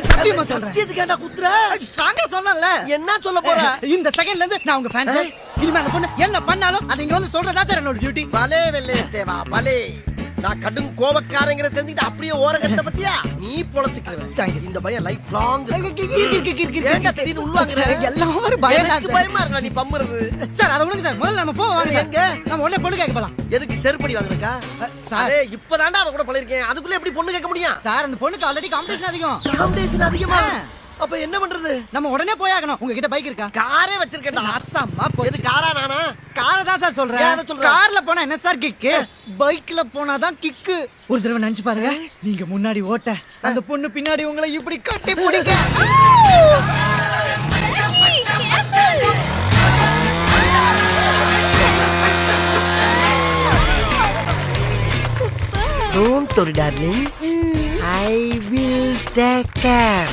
சத்தியமா சொல்றேன். சத்தியத்துக்காண்டா குத்துற? ஸ்ட்ராங்கா சொல்லல. என்ன சொல்ல போற? இந்த செகண்ட்ல இருந்து நான் உங்க ஃபேன்ஸ். இனிமே அந்த பொண்ணு என்ன பண்ணாலும் அது இங்க வந்து சொல்றதா சார் என்னோட டியூட்டி. பலே வெள்ளே தேவா பலே. நான் கடும் கோபக்காரங்கிற தெரிஞ்சுட்டு அப்படியே ஓரம் கட்ட பத்தியா நீ பொழைச்சுக்கிறேன். இந்த பயம் லைஃப் லாங். ஏன்டா திடீர்னு உள்வாங்குற? எல்லாம் ஒரு பயம் தான். பயமா இருக்கா நீ பம்முறது? சார் அத விடுங்க சார். முதல்ல நம்ம போவோம். எங்க? நம்ம உடனே பொண்ணு கேட்க போலாம். எதுக்கு செருப்படி வாங்குறக்கா? சார் இப்பதான்டா அவ கூட பழகிருக்கேன். அதுக்குள்ள எப்படி பொண்ணு கேட்க முடியும்? சார் அந்த பொண்ணுக்கு ஆல்ரெடி காம்படிஷன் அதிகம். காம்படிஷன் அதிகமா? அப்ப என்ன பண்றது? நம்ம உடனே போயாகணும். உங்ககிட்ட பைக் இருக்கா? காரே வச்சிருக்கேன்டா. அசம்மா எது காரா நானா? காரை தான் சார் சொல்றேன். கார்ல போனா என்ன சார் கிக்கு? பைக்ல போனாதான் கிக்கு. ஒரு தடவை நினைச்சு பாருங்க. நீங்க முன்னாடி ஓட்ட அந்த பொண்ணு பின்னாடி உங்களை இப்படி கட்டி பிடிக்க. Don't worry, darling. I will take care.